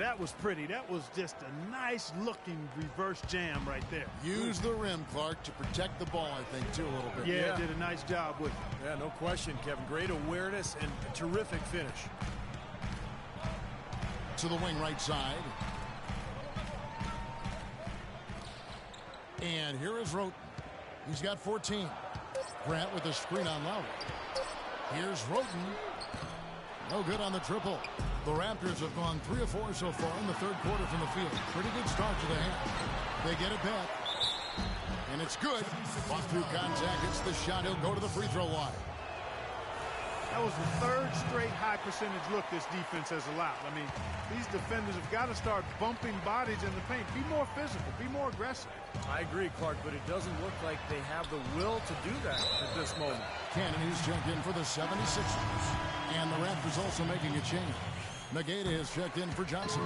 that was pretty. That was just a nice-looking reverse jam right there. Use the rim, Clark, to protect the ball, I think, too, a little bit. Yeah, did a nice job with it. Yeah, no question, Kevin. Great awareness and a terrific finish. To the wing right side. And here is Roten. He's got 14. Grant with a screen on Lowry. Here's Roten. No good on the triple. The Raptors have gone 3 of 4 so far in the third quarter from the field. Pretty good start to the half. They get it back. And it's good. Off through contact. It's the shot. He'll go to the free throw line. That was the third straight high percentage look this defense has allowed. I mean, these defenders have got to start bumping bodies in the paint. Be more physical. Be more aggressive. I agree, Clark, but it doesn't look like they have the will to do that at this moment. Cannon, who's checked in for the 76ers. And the Raptors also making a change. Nagata has checked in for Johnson.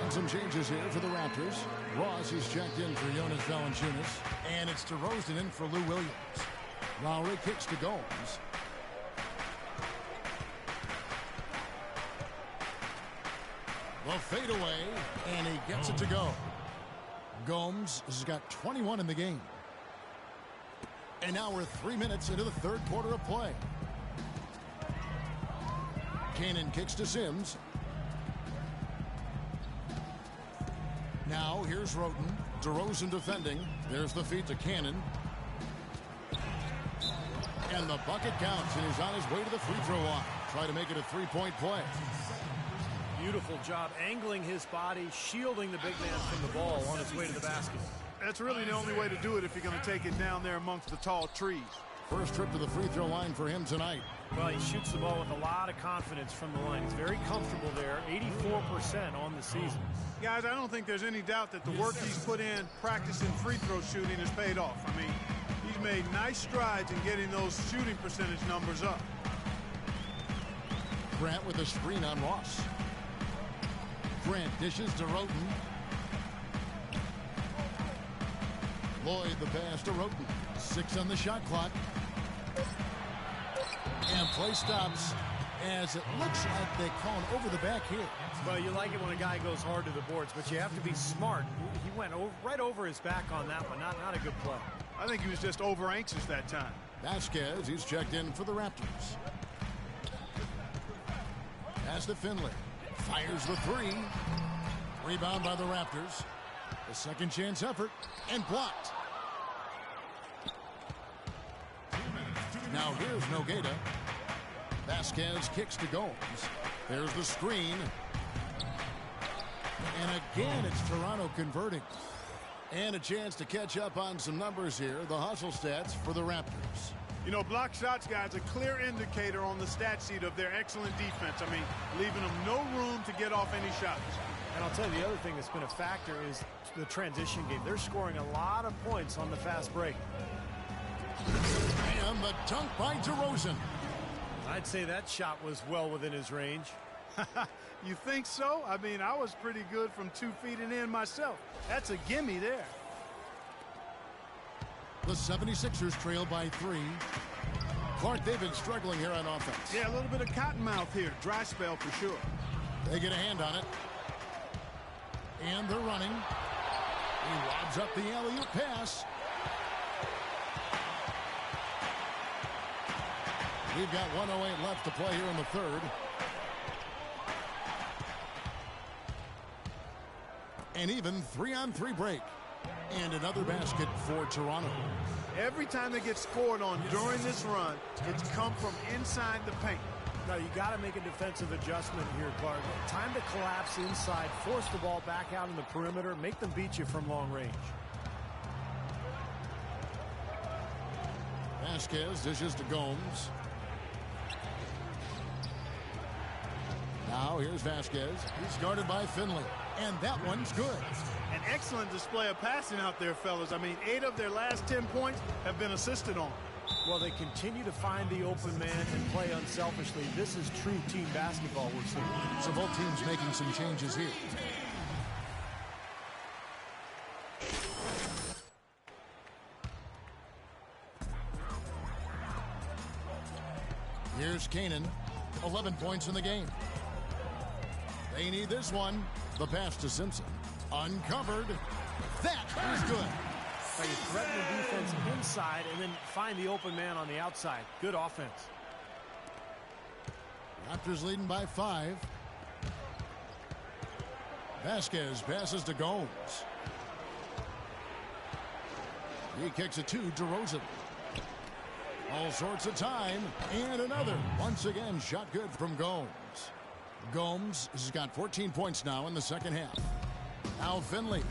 And some changes here for the Raptors. Ross has checked in for Jonas Valanciunas. And it's DeRozan in for Lou Williams. Lowry kicks to Gomes. The fadeaway, and he gets it to go. Gomes has got 21 in the game. And now we're 3 minutes into the third quarter of play. Cannon kicks to Sims. Now here's Roten. DeRozan defending. There's the feed to Cannon. And the bucket counts, and he's on his way to the free throw line. Try to make it a three-point play. Beautiful job angling his body, shielding the big man from the ball on its way to the basket. That's really the only way to do it if you're going to take it down there amongst the tall trees. First trip to the free throw line for him tonight. Well, he shoots the ball with a lot of confidence from the line. He's very comfortable there, 84% on the season. Guys, I don't think there's any doubt that the work he's put in practicing free throw shooting has paid off. I mean, he's made nice strides in getting those shooting percentage numbers up. Grant with a screen on Ross. Grant dishes to Roten. Lloyd the pass to Roten. 6 on the shot clock. And play stops as it looks like they call an over the back here. Well, you like it when a guy goes hard to the boards, but you have to be smart. He went right over his back on that one. Not a good play. I think he was just over anxious that time. Vasquez, he's checked in for the Raptors. Pass to Finley. Fires the three. Rebound by the Raptors. A second chance effort and blocked. Now here's Nogata. Vasquez kicks to Gomes. There's the screen. And again, it's Toronto converting. And a chance to catch up on some numbers here. The hustle stats for the Raptors. You know, block shots, guys, a clear indicator on the stat sheet of their excellent defense. I mean, leaving them no room to get off any shots. And I'll tell you, the other thing that's been a factor is the transition game. They're scoring a lot of points on the fast break. And the dunk by DeRozan. I'd say that shot was well within his range. You think so? I mean, I was pretty good from 2 feet and in myself. That's a gimme there. The 76ers trail by 3. Clark, they've been struggling here on offense. Yeah, a little bit of cottonmouth here. Dry spell for sure. They get a hand on it. And they're running. He lobs up the alley-oop pass. We've got 1:08 left to play here in the third. And even 3-on-3 break. And another basket for Toronto. Every time they get scored on during this run, it's come from inside the paint. Now, you got to make a defensive adjustment here, Clark. Time to collapse inside, force the ball back out in the perimeter, make them beat you from long range. Vasquez dishes to Gomes. Now here's Vasquez. He's guarded by Finley. And that one's good. An excellent display of passing out there, fellas. I mean, 8 of their last 10 points have been assisted on. Well, they continue to find the open man and play unselfishly. This is true team basketball we're seeing. So both teams making some changes here. Here's Cannon. 11 points in the game. They need this one. The pass to Simpson. Uncovered. That is good. You threaten the defense inside and then find the open man on the outside. Good offense. Raptors leading by 5. Vasquez passes to Gomes. He kicks it to DeRozan. All sorts of time. And another. Once again, shot good from Gomes. Gomes has got 14 points now in the second half. Now Finley.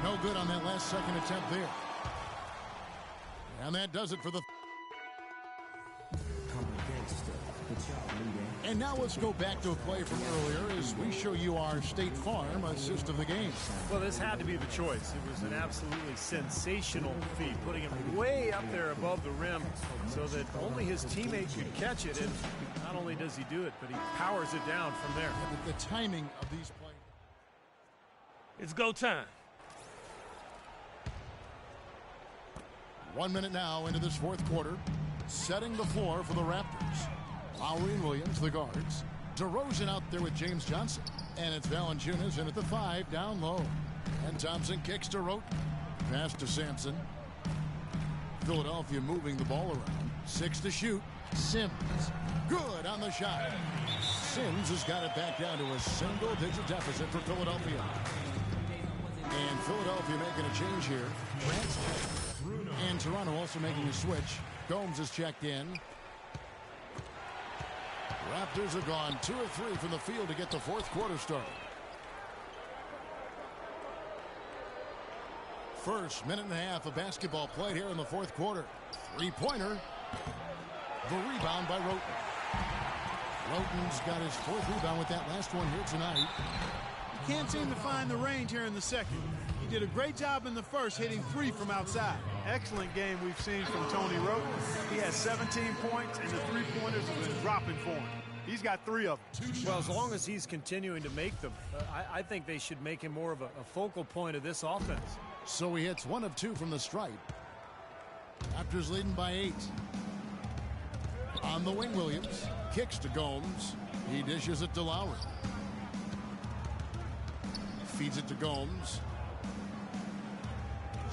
No good on that last second attempt there. And that does it for the... And now let's go back to a play from earlier as we show you our State Farm assist of the game. Well, this had to be the choice. It was an absolutely sensational feat, putting him way up there above the rim so that only his teammate could catch it. And not only does he do it, but he powers it down from there. The timing of these plays. It's go time. 1 minute now into this fourth quarter. Setting the floor for the Raptors. Lowry and Williams, the guards. DeRozan out there with James Johnson. And it's Valanciunas in at the 5, down low. And Thompson kicks to Roten. Pass to Sampson. Philadelphia moving the ball around. 6 to shoot. Sims. Good on the shot. Sims has got it back down to a single-digit deficit for Philadelphia. And Philadelphia making a change here. And Toronto also making a switch. Gomes is checked in. Raptors have gone 2 of 3 from the field to get the fourth quarter started. First minute and a half of basketball played here in the fourth quarter. Three-pointer. The rebound by Roten. Roten's got his 4th rebound with that last one here tonight. He can't seem to find the range here in the second. He did a great job in the first, hitting 3 from outside. Excellent game we've seen from Tony Roten. He has 17 points, and the three-pointers have been dropping for him. He's got 3 of them. Well, as long as he's continuing to make them, I think they should make him more of a focal point of this offense. So he hits 1 of 2 from the stripe. Raptors leading by 8. On the wing, Williams. Kicks to Gomes. He dishes it to Lowry. Feeds it to Gomes.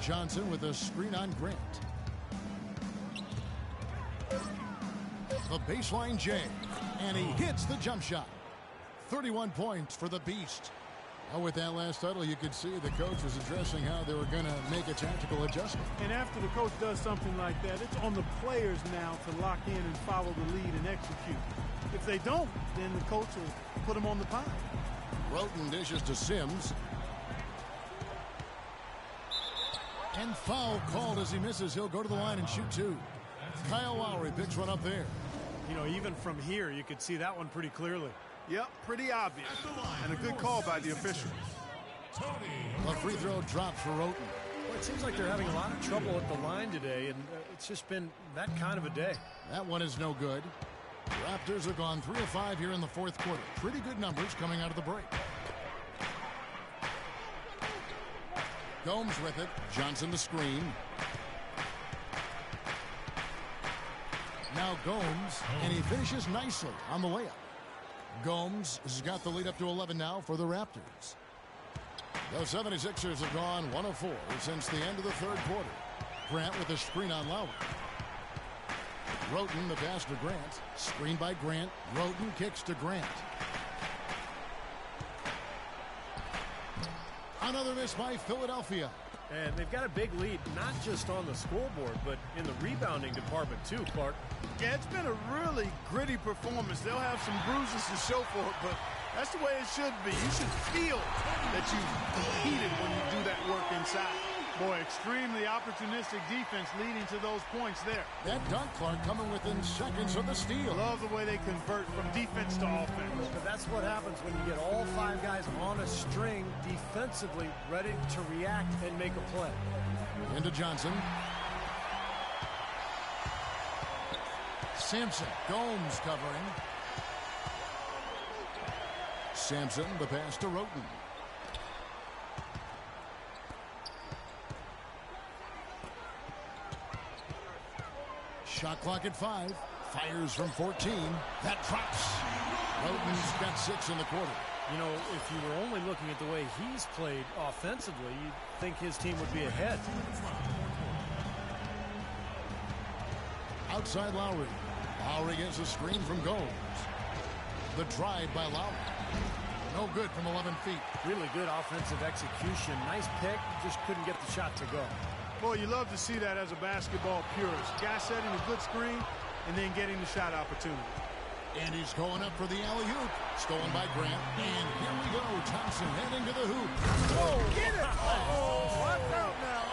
Johnson with a screen on Grant. The baseline J. And he hits the jump shot. 31 points for the Beast. Well, with that last huddle, you could see the coach was addressing how they were going to make a tactical adjustment. And after the coach does something like that, it's on the players now to lock in and follow the lead and execute. If they don't, then the coach will put them on the pile. Roten dishes to Sims. And foul called as he misses. He'll go to the line and shoot 2. Kyle Lowry picks one up there. You know, even from here, you could see that one pretty clearly. Yep, pretty obvious. And a good call by the officials. A free throw drops for Roten. Well, it seems like they're having a lot of trouble at the line today, and it's just been that kind of a day. That one is no good. Raptors have gone 3 of 5 here in the fourth quarter. Pretty good numbers coming out of the break. Gomes with it. Johnson the screen. Now Gomes, and he finishes nicely on the layup. Gomes has got the lead up to 11 now for the Raptors. The 76ers have gone 1 of 4 since the end of the third quarter. Grant with a screen on Lowry. Roten, the pass to Grant. Screen by Grant. Roten kicks to Grant. Another miss by Philadelphia. And they've got a big lead, not just on the scoreboard, but in the rebounding department too, Clark. Yeah, it's been a really gritty performance. They'll have some bruises to show for it, but that's the way it should be. You should feel that you competed when you do that work inside. Boy, extremely opportunistic defense leading to those points there. That dunk, Clark, coming within seconds of the steal. Love the way they convert from defense to offense. But that's what happens when you get all 5 guys on a string defensively ready to react and make a play. Into Johnson. Sampson. Gomes covering. Sampson, the pass to Roten. Shot clock at 5. Fires from 14. That drops. Roden's got 6 in the quarter. You know, if you were only looking at the way he's played offensively, you'd think his team would be ahead. Outside Lowry. Lowry gets a screen from Gomes. The drive by Lowry. No good from 11 feet. Really good offensive execution. Nice pick, just couldn't get the shot to go. Boy, you love to see that as a basketball purist. Guy setting a good screen and then getting the shot opportunity. And he's going up for the alley-oop. Stolen by Grant. And here we go. Thompson heading to the hoop. Oh, get it! Oh, watch out now.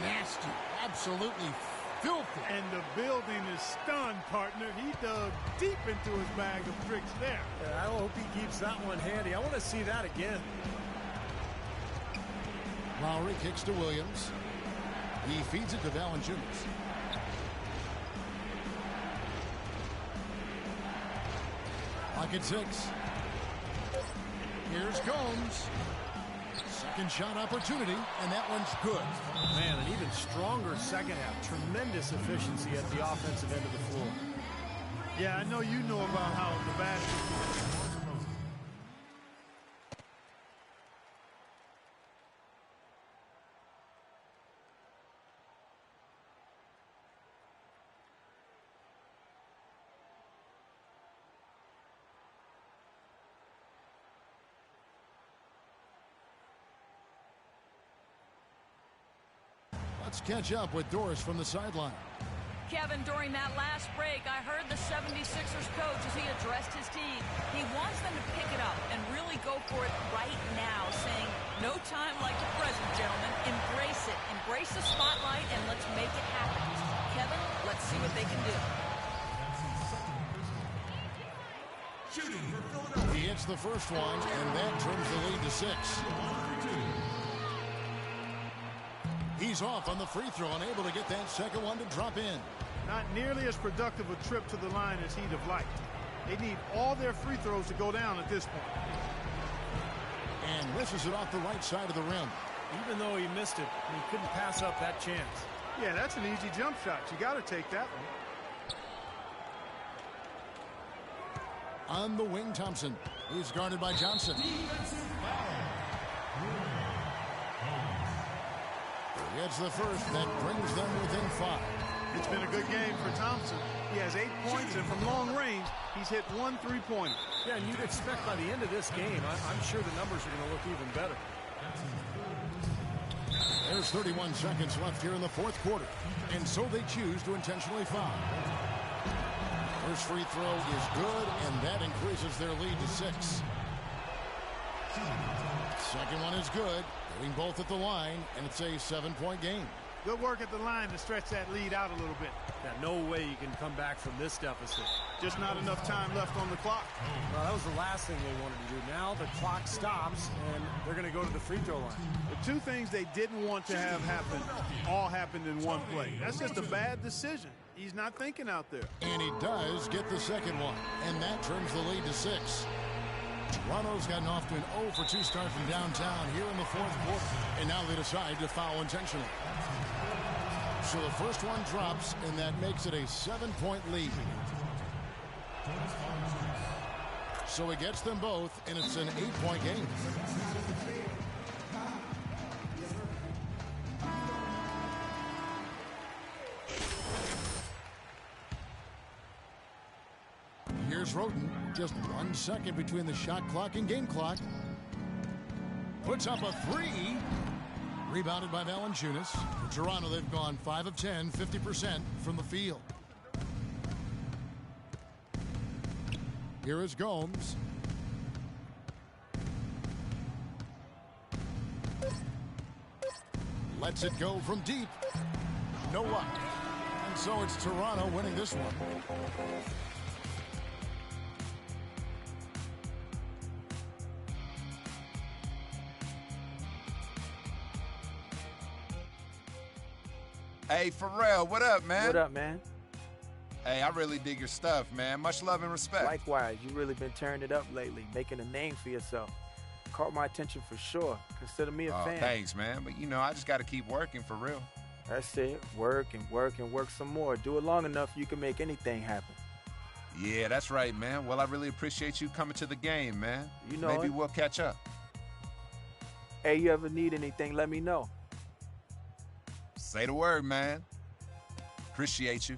Nasty. Absolutely filthy. And the building is stunned, partner. He dug deep into his bag of tricks there. I hope he keeps that one handy. I want to see that again. Lowry kicks to Williams. He feeds it to Valanciunas. Clock at 6. Here's Gomes. Second shot opportunity, and that one's good. Man, an even stronger second half. Tremendous efficiency at the offensive end of the floor. Yeah, I know you know about how the basket. Let's catch up with Doris from the sideline. Kevin, during that last break, I heard the 76ers coach as he addressed his team. He wants them to pick it up and really go for it right now, saying, no time like the present, gentlemen. Embrace it. Embrace the spotlight, and let's make it happen. Kevin, let's see what they can do. He hits the first one, and that turns the lead to 6. He's off on the free throw, unable to get that second one to drop in. Not nearly as productive a trip to the line as he'd have liked. They need all their free throws to go down at this point. And misses it off the right side of the rim. Even though he missed it, he couldn't pass up that chance. Yeah, that's an easy jump shot. You got to take that one. On the wing, Thompson. He's guarded by Johnson. Gets the first. That brings them within 5. It's been a good game for Thompson. He has 8 points, and from long range, he's hit 1 3-pointer. Yeah, and you'd expect by the end of this game, I'm sure the numbers are going to look even better. There's 31 seconds left here in the fourth quarter, and so they choose to intentionally foul. First free throw is good, and that increases their lead to 6. Second one is good. Getting both at the line, and it's a 7-point game. Good work at the line to stretch that lead out a little bit. Yeah, no way you can come back from this deficit. Just not enough time left on the clock. Well, that was the last thing they wanted to do. Now the clock stops, and they're going to go to the free throw line. The 2 things they didn't want to have happen all happened in one play. That's just a bad decision. He's not thinking out there. And he does get the second one, and that turns the lead to 6. Toronto's gotten off to an 0-for-2 start from downtown here in the fourth quarter, and now they decide to foul intentionally. So the first one drops, and that makes it a 7-point lead. So it gets them both, and it's an 8-point game. Here's Roden. Just 1 second between the shot clock and game clock. Puts up a 3. Rebounded by Valanciunas. For Toronto, they've gone 5 of 10, 50% from the field. Here is Gomes. Lets it go from deep. No luck. And so it's Toronto winning this one. Hey, Pharrell, what up, man? What up, man? Hey, I really dig your stuff, man. Much love and respect. Likewise, you really been turning it up lately, making a name for yourself. Caught my attention for sure. Consider me a fan. Thanks, man. But, you know, I just got to keep working for real. That's it. Work and work and work some more. Do it long enough, you can make anything happen. Yeah, that's right, man. Well, I really appreciate you coming to the game, man. You know Maybe it. we'll catch up. Hey, you ever need anything, let me know. Say the word, man. Appreciate you.